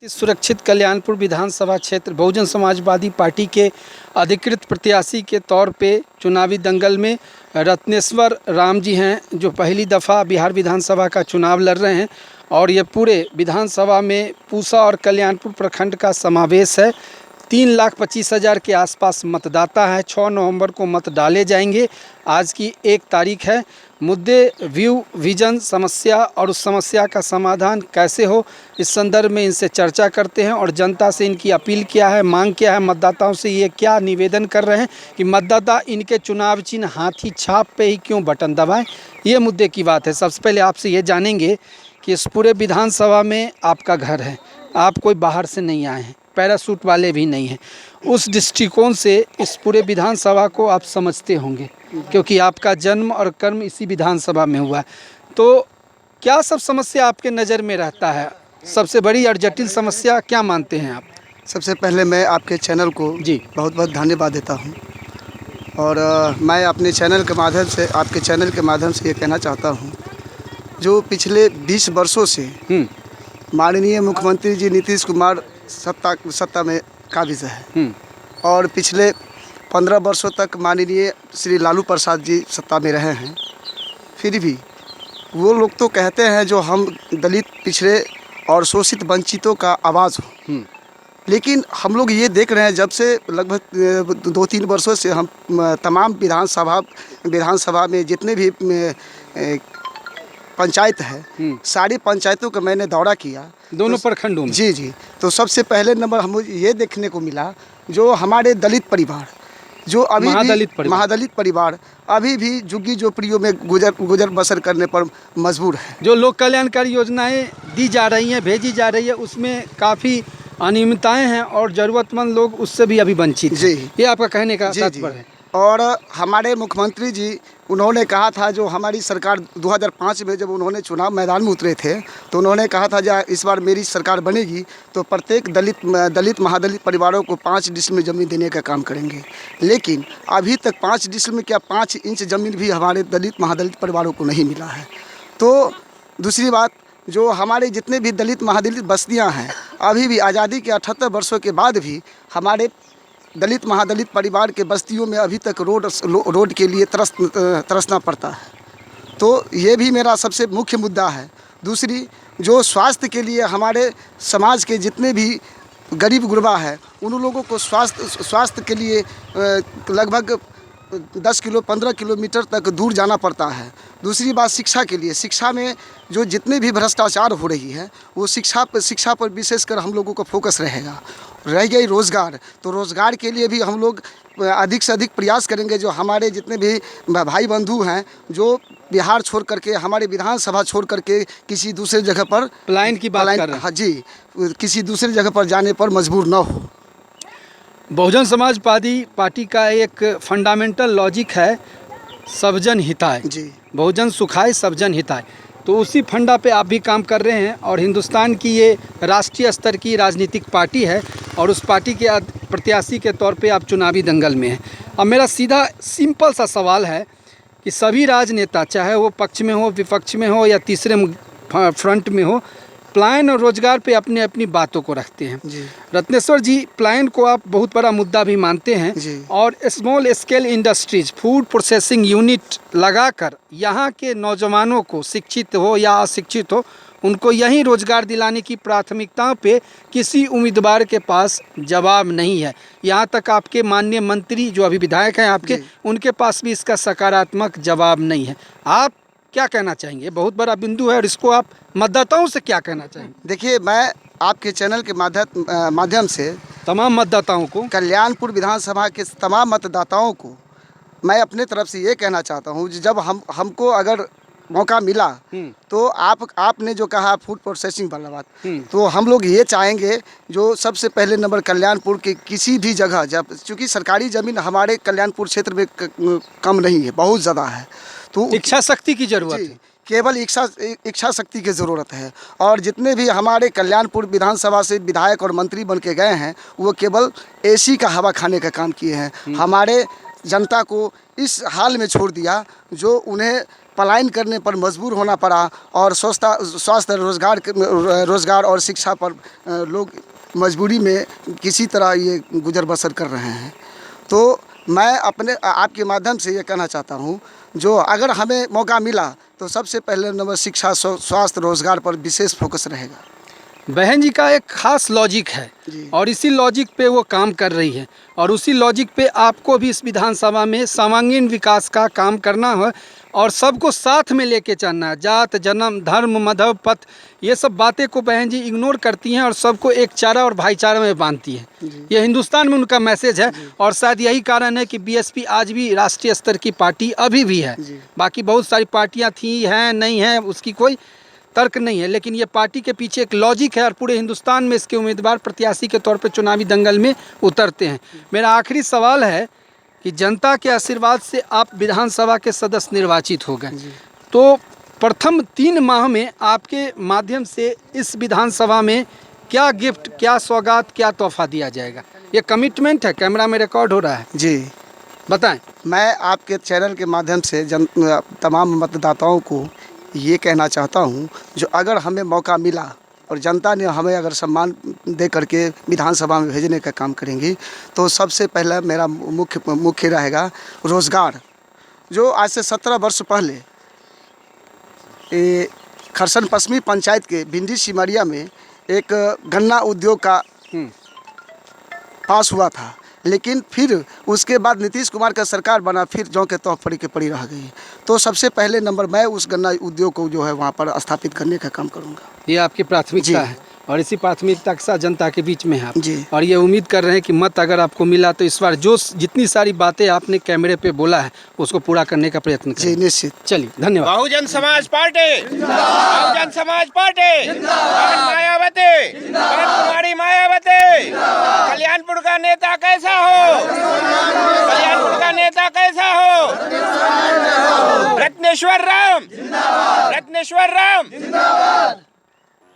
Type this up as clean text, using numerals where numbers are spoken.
सुरक्षित कल्याणपुर विधानसभा क्षेत्र बहुजन समाजवादी पार्टी के अधिकृत प्रत्याशी के तौर पे चुनावी दंगल में रत्नेश्वर राम जी हैं, जो पहली दफ़ा बिहार विधानसभा का चुनाव लड़ रहे हैं। और ये पूरे विधानसभा में पूसा और कल्याणपुर प्रखंड का समावेश है। 3,25,000 के आसपास मतदाता है। 6 नवंबर को मत डाले जाएंगे। आज की 1 तारीख है। मुद्दे, व्यू, विजन, समस्या और उस समस्या का समाधान कैसे हो, इस संदर्भ में इनसे चर्चा करते हैं और जनता से इनकी अपील क्या है, मांग क्या है, मतदाताओं से ये क्या निवेदन कर रहे हैं कि मतदाता इनके चुनाव चिन्ह हाथी छाप पे ही क्यों बटन दबाएं। ये मुद्दे की बात है। सबसे पहले आपसे ये जानेंगे कि इस पूरे विधानसभा में आपका घर है, आप कोई बाहर से नहीं आए हैं, पैरासूट वाले भी नहीं हैं। उस दृष्टिकोण से इस पूरे विधानसभा को आप समझते होंगे, क्योंकि आपका जन्म और कर्म इसी विधानसभा में हुआ है। तो क्या सब समस्या आपके नज़र में रहता है? सबसे बड़ी और जटिल समस्या क्या मानते हैं आप? सबसे पहले मैं आपके चैनल को जी बहुत बहुत धन्यवाद देता हूं। और मैं अपने चैनल के माध्यम से, आपके चैनल के माध्यम से ये कहना चाहता हूं, जो पिछले 20 वर्षों से माननीय मुख्यमंत्री जी नीतीश कुमार सत्ता में काबिज है और पिछले 15 वर्षों तक माननीय श्री लालू प्रसाद जी सत्ता में रहे हैं। फिर भी वो लोग तो कहते हैं जो हम दलित, पिछड़े और शोषित वंचितों का आवाज़ हो, लेकिन हम लोग ये देख रहे हैं जब से लगभग 2-3 वर्षों से हम तमाम विधानसभा में जितने भी पंचायत है, सारी पंचायतों का मैंने दौरा किया, दोनों प्रखंडों में। जी। तो सबसे पहले नंबर हम ये देखने को मिला, जो हमारे दलित परिवार, जो अभी महादलित परिवार अभी भी झुग्गी झोपड़ियों में गुजर बसर करने पर मजबूर है। जो लोक कल्याणकारी योजनाएं दी जा रही हैं, भेजी जा रही है, उसमें काफ़ी अनियमितताएं हैं और ज़रूरतमंद लोग उससे भी अभी वंचित हैं। जी, ये आपका कहने का तात्पर्य है। और हमारे मुख्यमंत्री जी, उन्होंने कहा था, जो हमारी सरकार 2005 में जब उन्होंने चुनाव मैदान में उतरे थे, तो उन्होंने कहा था जब इस बार मेरी सरकार बनेगी तो प्रत्येक दलित महादलित परिवारों को 5 डिसमिल ज़मीन देने का काम करेंगे। लेकिन अभी तक 5 डिसमिल क्या 5 इंच ज़मीन भी हमारे दलित महादलित परिवारों को नहीं मिला है। तो दूसरी बात, जो हमारे जितने भी दलित महादलित बस्तियाँ हैं, अभी भी आज़ादी के 78 वर्षों के बाद भी हमारे दलित महादलित परिवार के बस्तियों में अभी तक रोड के लिए तरसना पड़ता है। तो ये भी मेरा सबसे मुख्य मुद्दा है। दूसरी, जो स्वास्थ्य के लिए हमारे समाज के जितने भी गरीब गुरबा है, उन लोगों को स्वास्थ्य के लिए लगभग 10 किलो 15 किलोमीटर तक दूर जाना पड़ता है। दूसरी बात, शिक्षा के लिए, शिक्षा में जो जितने भी भ्रष्टाचार हो रही है, वो शिक्षा पर विशेषकर हम लोगों का फोकस रहेगा। रह गई रोज़गार, तो रोज़गार के लिए भी हम लोग अधिक से अधिक प्रयास करेंगे। जो हमारे जितने भी भाई बंधु हैं, जो बिहार छोड़ करके, हमारे विधानसभा छोड़ करके किसी दूसरे जगह पर पलायन की बात कर रहे हैं। हाँ जी, किसी दूसरी जगह पर जाने पर मजबूर न हो। बहुजन समाजवादी पार्टी का एक फंडामेंटल लॉजिक है, सबजन हिताय। जी, बहुजन सुखाय सबजन हिताय। तो उसी फंडा पे आप भी काम कर रहे हैं और हिंदुस्तान की ये राष्ट्रीय स्तर की राजनीतिक पार्टी है और उस पार्टी के प्रत्याशी के तौर पे आप चुनावी दंगल में हैं। अब मेरा सीधा सिंपल सा सवाल है कि सभी राजनेता, चाहे वो पक्ष में हो, विपक्ष में हो या तीसरे फ्रंट में हो, पलायन और रोजगार पे अपनी अपनी बातों को रखते हैं। रत्नेश्वर जी, पलायन को आप बहुत बड़ा मुद्दा भी मानते हैं और small scale industries, food processing unit लगाकर यहाँ के नौजवानों को, शिक्षित हो या अशिक्षित हो, उनको यहीं रोजगार दिलाने की प्राथमिकताओं पे किसी उम्मीदवार के पास जवाब नहीं है। यहाँ तक आपके माननीय मंत्री जो अभी विधायक हैं आपके, उनके पास भी इसका सकारात्मक जवाब नहीं है। आप क्या कहना चाहेंगे? बहुत बड़ा बिंदु है और इसको आप मतदाताओं से क्या कहना चाहेंगे? देखिए, मैं आपके चैनल के माध्यम से तमाम मतदाताओं को, कल्याणपुर विधानसभा के तमाम मतदाताओं को मैं अपने तरफ से ये कहना चाहता हूँ, जब हमको अगर मौका मिला तो आपने जो कहा फूड प्रोसेसिंग वाला बात, तो हम लोग ये चाहेंगे, जो सबसे पहले नंबर कल्याणपुर के किसी भी जगह, जब चूँकि सरकारी ज़मीन हमारे कल्याणपुर क्षेत्र में कम नहीं है, बहुत ज़्यादा है, तो इच्छा शक्ति की ज़रूरत है। केवल इच्छा शक्ति की ज़रूरत है। और जितने भी हमारे कल्याणपुर विधानसभा से विधायक और मंत्री बन के गए हैं, वो केवल एसी का हवा खाने का काम किए हैं। हमारे जनता को इस हाल में छोड़ दिया जो उन्हें पलायन करने पर मजबूर होना पड़ा और स्वास्थ्य रोजगार और शिक्षा पर लोग मजबूरी में किसी तरह ये गुजर बसर कर रहे हैं। तो मैं अपने आपके माध्यम से ये कहना चाहता हूँ, जो अगर हमें मौका मिला तो सबसे पहले नंबर शिक्षा, स्वास्थ्य, रोजगार पर विशेष फोकस रहेगा। बहन जी का एक खास लॉजिक है जी। और इसी लॉजिक पे वो काम कर रही है और उसी लॉजिक पे आपको भी इस विधानसभा में सर्वांगीण विकास का काम करना है और सबको साथ में लेके चलना है। जात, जन्म, धर्म, मजहब, पथ, ये सब बातें को बहन जी इग्नोर करती हैं और सबको एक चारा और भाईचारा में बांधती हैं। ये हिंदुस्तान में उनका मैसेज है और शायद यही कारण है कि बीएसपी आज भी राष्ट्रीय स्तर की पार्टी अभी भी है। बाकी बहुत सारी पार्टियाँ थी, हैं, नहीं हैं, उसकी कोई तर्क नहीं है, लेकिन ये पार्टी के पीछे एक लॉजिक है और पूरे हिंदुस्तान में इसके उम्मीदवार प्रत्याशी के तौर पे चुनावी दंगल में उतरते हैं। मेरा आखिरी सवाल है कि जनता के आशीर्वाद से आप विधानसभा के सदस्य निर्वाचित हो गए, तो प्रथम 3 माह में आपके माध्यम से इस विधानसभा में क्या गिफ्ट, क्या सौगात, क्या तोहफा दिया जाएगा? ये कमिटमेंट है, कैमरा में रिकॉर्ड हो रहा है जी, बताएं। मैं आपके चैनल के माध्यम से तमाम मतदाताओं को ये कहना चाहता हूँ, जो अगर हमें मौका मिला और जनता ने हमें अगर सम्मान दे करके विधानसभा में भेजने का काम करेंगी, तो सबसे पहला मेरा मुख्य रहेगा रोज़गार। जो आज से 17 वर्ष पहले खरसन पश्चिमी पंचायत के भिंडी सिमरिया में एक गन्ना उद्योग का पास हुआ था, लेकिन फिर उसके बाद नीतीश कुमार का सरकार बना, फिर जौ के तौर पड़ी के पड़ी रह गई। तो सबसे पहले नंबर मैं उस गन्ना उद्योग को जो है वहाँ पर स्थापित करने का काम करूँगा। ये आपकी प्राथमिकता है और इसी प्राथमिकता के साथ जनता के बीच में है आप। जी। और ये उम्मीद कर रहे हैं कि मत अगर आपको मिला तो इस बार जो जितनी सारी बातें आपने कैमरे पे बोला है उसको पूरा करने का प्रयत्न करें। जी, निश्चित। चलिए, धन्यवाद। बहुजन समाज पार्टी, बहुजन समाज पार्टी, बहन मायावती, बहन कुमारी मायावती। कल्याणपुर का नेता कैसा हो? कल्याणपुर का नेता कैसा हो? रत्नेश्वर राम, रत्नेश्वर राम।